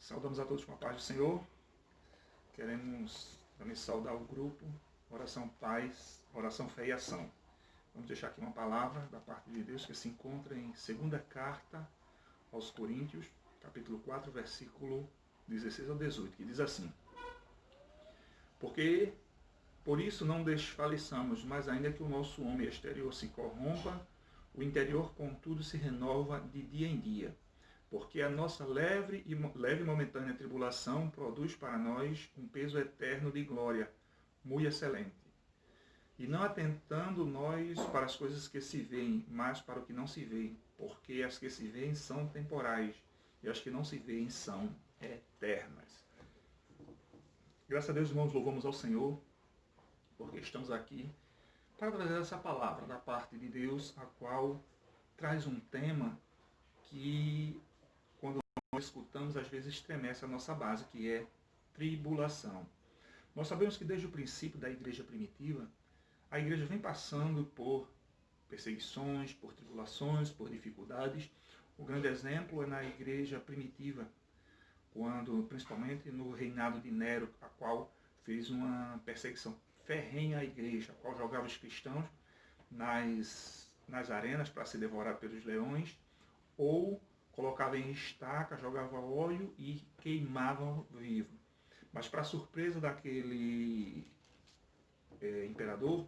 Saudamos a todos com a paz do Senhor. Queremos também saudar o grupo Oração Paz, Oração Fé e Ação. Vamos deixar aqui uma palavra da parte de Deus que se encontra em 2ª Carta aos Coríntios, capítulo 4, versículo 16 ao 18, que diz assim: Porque por isso não desfaleçamos, mas ainda que o nosso homem exterior se corrompa, o interior contudo se renova de dia em dia. Porque a nossa leve e momentânea tribulação produz para nós um peso eterno de glória, muito excelente. E não atentando nós para as coisas que se veem, mas para o que não se vê, porque as que se veem são temporais, e as que não se veem são eternas. Graças a Deus, irmãos, louvamos ao Senhor, porque estamos aqui para trazer essa palavra da parte de Deus, a qual traz um tema que, quando nós escutamos, às vezes estremece a nossa base, que é tribulação. Nós sabemos que desde o princípio da igreja primitiva, a igreja vem passando por perseguições, por tribulações, por dificuldades. O grande exemplo é na igreja primitiva, quando, principalmente no reinado de Nero, a qual fez uma perseguição ferrenha à igreja, a qual jogava os cristãos nas arenas para ser devorado pelos leões, ou colocava em estaca, jogava óleo e queimava vivo. Mas, para surpresa daquele imperador,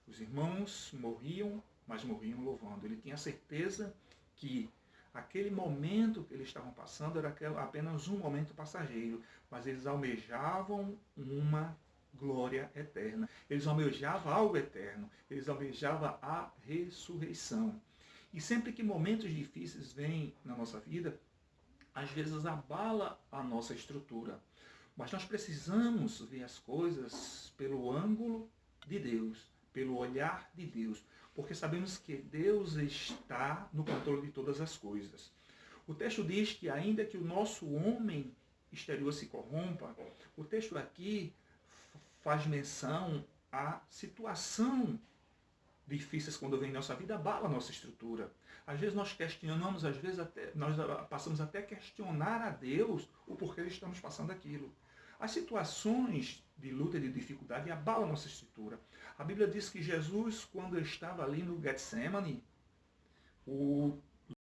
os irmãos morriam, mas morriam louvando. Ele tinha certeza que aquele momento que eles estavam passando era apenas um momento passageiro, mas eles almejavam uma glória eterna. Eles almejavam algo eterno. Eles almejavam a ressurreição. E sempre que momentos difíceis vêm na nossa vida, às vezes abala a nossa estrutura. Mas nós precisamos ver as coisas pelo ângulo de Deus, pelo olhar de Deus, porque sabemos que Deus está no controle de todas as coisas. O texto diz que ainda que o nosso homem exterior se corrompa, o texto aqui faz menção à situação difíceis quando vem em nossa vida, abala a nossa estrutura. Às vezes nós questionamos, às vezes nós passamos até a questionar a Deus o porquê estamos passando aquilo. As situações de luta e de dificuldade abalam a nossa estrutura. A Bíblia diz que Jesus, quando estava ali no Getsemane, o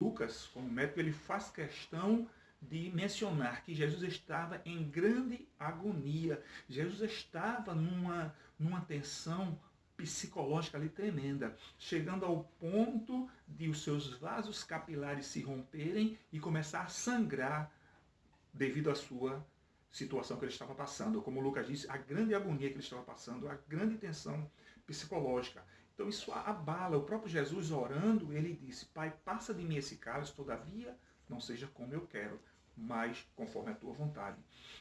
Lucas, como médico, ele faz questão de mencionar que Jesus estava em grande agonia. Jesus estava numa tensão psicológica ali tremenda, chegando ao ponto de os seus vasos capilares se romperem e começar a sangrar devido à sua situação que ele estava passando. Como o Lucas disse, a grande agonia que ele estava passando, a grande tensão psicológica. Então isso abala. O próprio Jesus orando, ele disse: Pai, passa de mim esse cálice, todavia não seja como eu quero, mas conforme a tua vontade.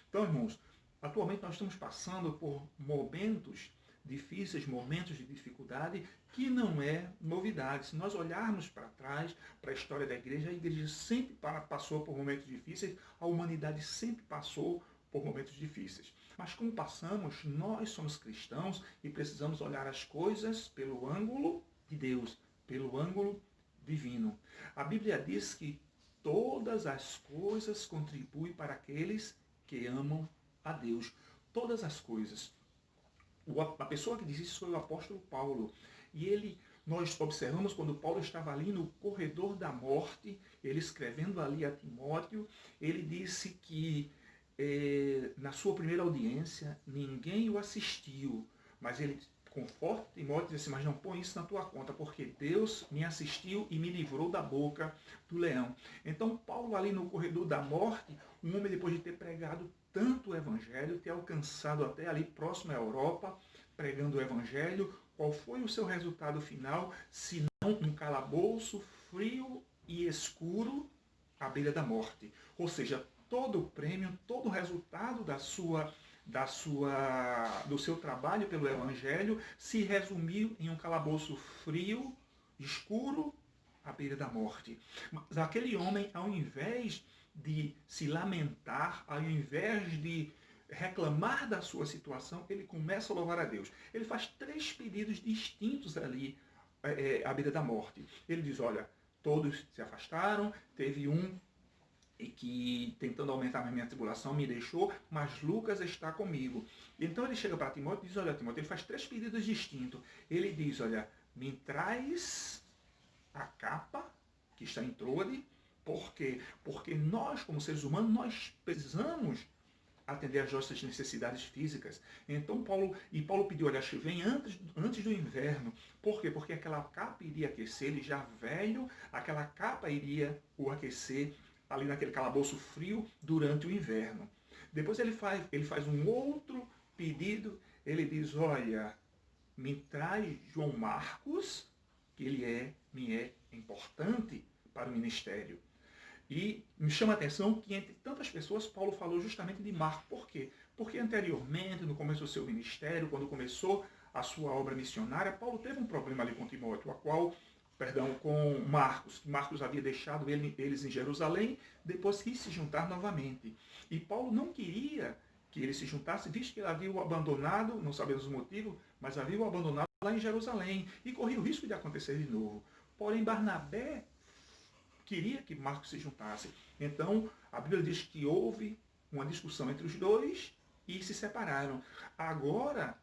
Então, irmãos, atualmente nós estamos passando por momentos difíceis, momentos de dificuldade, que não é novidade. Se nós olharmos para trás, para a história da igreja, a igreja sempre passou por momentos difíceis, a humanidade sempre passou por momentos difíceis. Mas como passamos, nós somos cristãos e precisamos olhar as coisas pelo ângulo de Deus, pelo ângulo divino. A Bíblia diz que todas as coisas contribuem para aqueles que amam a Deus. Todas as coisas. A pessoa que diz isso foi o apóstolo Paulo. E nós observamos quando Paulo estava ali no corredor da morte, ele escrevendo ali a Timóteo, ele disse que na sua primeira audiência ninguém o assistiu, mas ele conforta Timóteo e diz assim: mas não põe isso na tua conta, porque Deus me assistiu e me livrou da boca do leão. Então Paulo ali no corredor da morte, um homem depois de ter pregado tanto o Evangelho, ter alcançado até ali próximo à Europa, pregando o Evangelho, qual foi o seu resultado final, se não um calabouço frio e escuro à beira da morte? Ou seja, todo o prêmio, todo o resultado do seu trabalho pelo Evangelho se resumiu em um calabouço frio, escuro, à beira da morte. Mas aquele homem, ao invés de se lamentar, ao invés de reclamar da sua situação, ele começa a louvar a Deus. Ele faz 3 pedidos distintos ali à beira da morte. Ele diz: olha, todos se afastaram, teve um e que, tentando aumentar a minha tribulação, me deixou, mas Lucas está comigo. Então ele chega para Timóteo e diz, olha, Timóteo, ele faz 3 pedidos distintos. Ele diz, olha, me traz a capa, que está em Troade. Por quê? Porque nós, como seres humanos, nós precisamos atender às nossas necessidades físicas. Então Paulo pediu, olha, vem antes do inverno. Por quê? Porque aquela capa iria aquecer, ele já velho, aquela capa iria o aquecer ali naquele calabouço frio durante o inverno. Depois ele faz um outro pedido, ele diz, olha, me traz João Marcos, que me é importante para o ministério. E me chama a atenção que entre tantas pessoas, Paulo falou justamente de Marcos. Por quê? Porque anteriormente, no começo do seu ministério, quando começou a sua obra missionária, Paulo teve um problema ali com Timóteo, com Marcos. Marcos havia deixado eles em Jerusalém, depois quis se juntar novamente. E Paulo não queria que ele se juntasse, visto que ele havia o abandonado, não sabemos o motivo, mas havia o abandonado lá em Jerusalém, e corria o risco de acontecer de novo. Porém, Barnabé queria que Marcos se juntasse. Então, a Bíblia diz que houve uma discussão entre os dois e se separaram. Agora,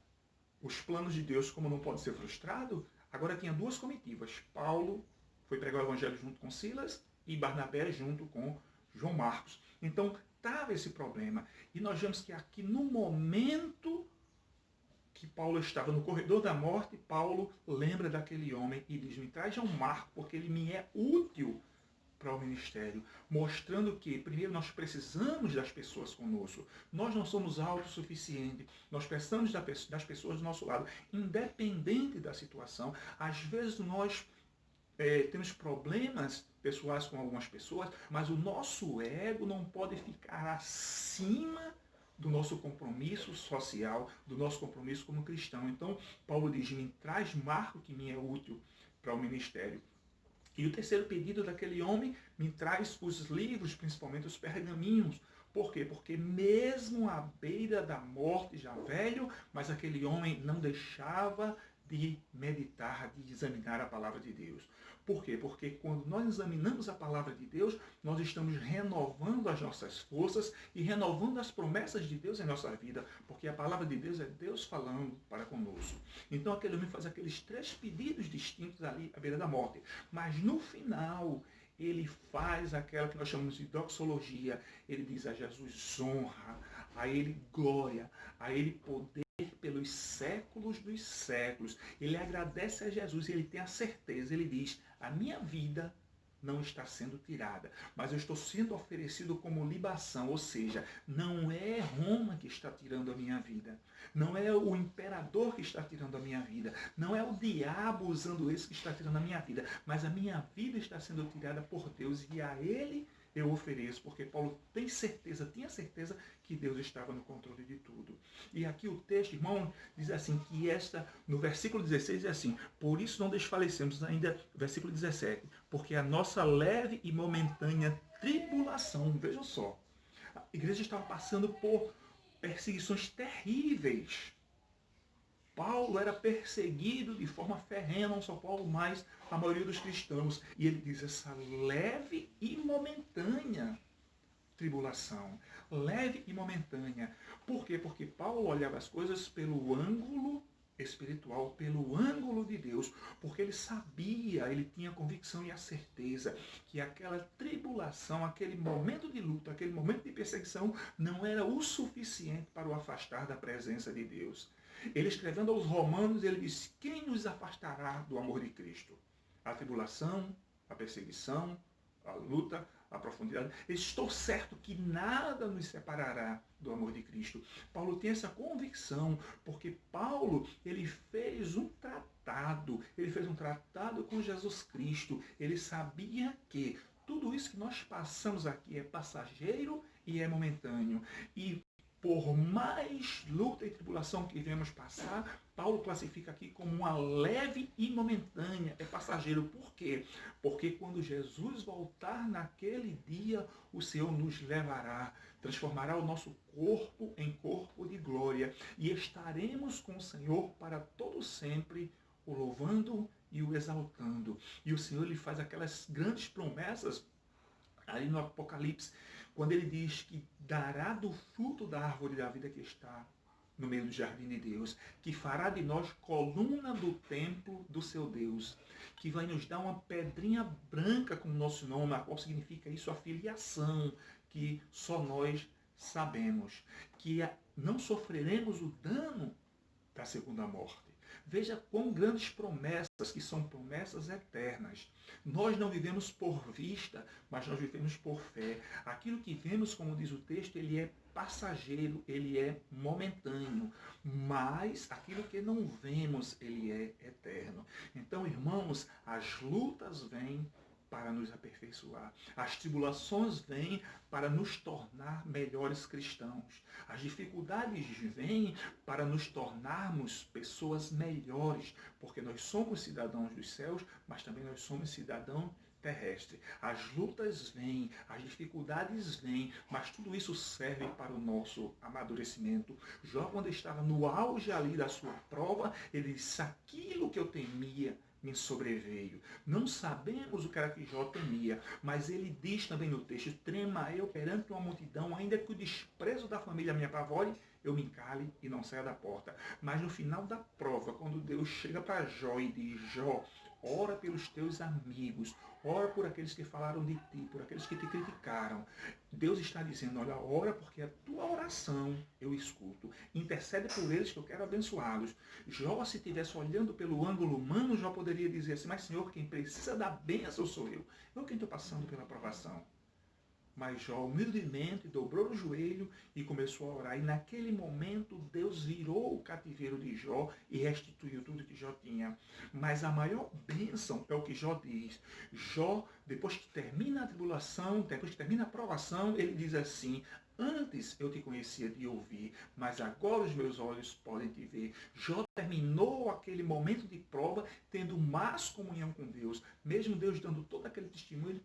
os planos de Deus, como não pode ser frustrado, agora tinha 2 comitivas. Paulo foi pregar o evangelho junto com Silas e Barnabé junto com João Marcos. Então, estava esse problema. E nós vemos que aqui, no momento que Paulo estava no corredor da morte, Paulo lembra daquele homem e diz, me traz João Marcos, porque ele me é útil para o ministério, mostrando que, primeiro, nós precisamos das pessoas conosco. Nós não somos autossuficientes. Nós precisamos das pessoas do nosso lado, independente da situação. Às vezes nós temos problemas pessoais com algumas pessoas, mas o nosso ego não pode ficar acima do nosso compromisso social, do nosso compromisso como cristão. Então, Paulo diz, me traz Marco, que me é útil para o ministério. E o terceiro pedido daquele homem, me traz os livros, principalmente os pergaminhos. Por quê? Porque mesmo à beira da morte, já velho, mas aquele homem não deixava de meditar, de examinar a palavra de Deus. Por quê? Porque quando nós examinamos a palavra de Deus, nós estamos renovando as nossas forças e renovando as promessas de Deus em nossa vida, porque a palavra de Deus é Deus falando para conosco. Então aquele homem faz aqueles 3 pedidos distintos ali à beira da morte. Mas no final, ele faz aquela que nós chamamos de doxologia. Ele diz a Jesus honra, a ele glória, a ele poder pelos séculos dos séculos. Ele agradece a Jesus e ele tem a certeza, ele diz, a minha vida não está sendo tirada, mas eu estou sendo oferecido como libação, ou seja, não é Roma que está tirando a minha vida, não é o imperador que está tirando a minha vida, não é o diabo usando esse que está tirando a minha vida, mas a minha vida está sendo tirada por Deus e a ele eu ofereço, porque Paulo tinha certeza que Deus estava no controle de tudo. E aqui o texto, irmão, diz assim, no versículo 16 diz assim, por isso não desfalecemos ainda, versículo 17, porque a nossa leve e momentânea tribulação, vejam só, a igreja estava passando por perseguições terríveis. Paulo era perseguido de forma ferrenha, não só Paulo, mas a maioria dos cristãos. E ele diz essa leve e momentânea tribulação. Leve e momentânea. Por quê? Porque Paulo olhava as coisas pelo ângulo espiritual, pelo ângulo de Deus, porque ele sabia, ele tinha a convicção e a certeza que aquela tribulação, aquele momento de luta, aquele momento de perseguição não era o suficiente para o afastar da presença de Deus. Ele escrevendo aos Romanos, ele diz, quem nos afastará do amor de Cristo? A tribulação, a perseguição, a luta, a profundidade. Estou certo que nada nos separará do amor de Cristo. Paulo tem essa convicção, porque Paulo, ele fez um tratado com Jesus Cristo. Ele sabia que tudo isso que nós passamos aqui é passageiro e é momentâneo. E por mais luta e tribulação que iremos passar, Paulo classifica aqui como uma leve e momentânea, é passageiro. Por quê? Porque quando Jesus voltar naquele dia, o Senhor nos levará, transformará o nosso corpo em corpo de glória e estaremos com o Senhor para todo sempre, o louvando e o exaltando. E o Senhor lhe faz aquelas grandes promessas ali no Apocalipse, quando ele diz que dará do fruto da árvore da vida que está no meio do jardim de Deus, que fará de nós coluna do templo do seu Deus, que vai nos dar uma pedrinha branca com o nosso nome, a qual significa isso, a filiação, que só nós sabemos, que não sofreremos o dano da segunda morte. Veja quão grandes promessas, que são promessas eternas. Nós não vivemos por vista, mas nós vivemos por fé. Aquilo que vemos, como diz o texto, ele é passageiro, ele é momentâneo, mas aquilo que não vemos, ele é eterno. Então, irmãos, as lutas vêm para nos aperfeiçoar. As tribulações vêm para nos tornar melhores cristãos. As dificuldades vêm para nos tornarmos pessoas melhores, porque nós somos cidadãos dos céus, mas também nós somos cidadãos terrestres. As lutas vêm, as dificuldades vêm, mas tudo isso serve para o nosso amadurecimento. Jó, quando estava no auge ali da sua prova, ele disse: aquilo que eu temia me sobreveio. Não sabemos o que era que Jó temia, mas ele diz também no texto: trema eu perante uma multidão, ainda que o desprezo da família me apavore, eu me encale e não saia da porta. Mas no final da prova, quando Deus chega para Jó e diz: Jó, ora pelos teus amigos, ora por aqueles que falaram de ti, por aqueles que te criticaram. Deus está dizendo: olha, ora porque a tua oração eu escuto. Intercede por eles que eu quero abençoá-los. Jó, se estivesse olhando pelo ângulo humano, Jó poderia dizer assim: mas Senhor, quem precisa da bênção sou eu. Eu quem estou passando pela provação. Mas Jó humildemente dobrou o joelho e começou a orar. E naquele momento Deus virou o cativeiro de Jó e restituiu tudo que Jó tinha. Mas a maior bênção é o que Jó diz. Jó, depois que termina a tribulação, depois que termina a provação, ele diz assim: antes eu te conhecia de ouvir, mas agora os meus olhos podem te ver. Jó terminou aquele momento de prova tendo mais comunhão com Deus. Mesmo Deus dando todo aquele testemunho,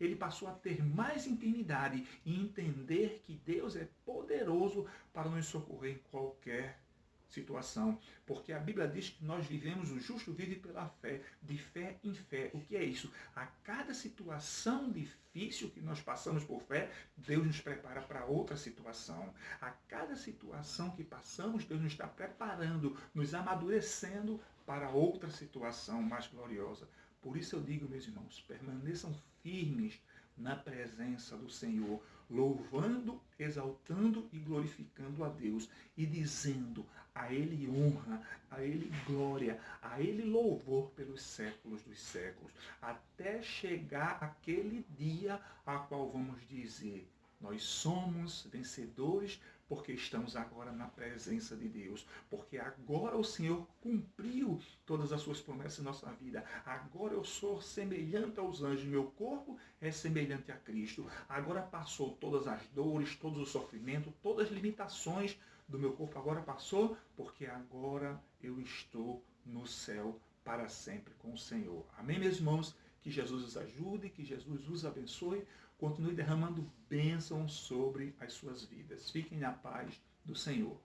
ele passou a ter mais intimidade e entender que Deus é poderoso para nos socorrer em qualquer situação. Porque a Bíblia diz que nós vivemos, o justo vive pela fé, de fé em fé. O que é isso? A cada situação difícil que nós passamos por fé, Deus nos prepara para outra situação. A cada situação que passamos, Deus nos está preparando, nos amadurecendo para outra situação mais gloriosa. Por isso eu digo, meus irmãos, permaneçam firmes na presença do Senhor, louvando, exaltando e glorificando a Deus e dizendo: a Ele honra, a Ele glória, a Ele louvor pelos séculos dos séculos, até chegar aquele dia a qual vamos dizer: nós somos vencedores porque estamos agora na presença de Deus, porque agora o Senhor cumpriu todas as suas promessas em nossa vida. Agora eu sou semelhante aos anjos, meu corpo é semelhante a Cristo. Agora passou todas as dores, todo o sofrimento, todas as limitações do meu corpo, agora passou, porque agora eu estou no céu para sempre com o Senhor. Amém, meus irmãos? Que Jesus os ajude, que Jesus os abençoe, continue derramando bênçãos sobre as suas vidas. Fiquem na paz do Senhor.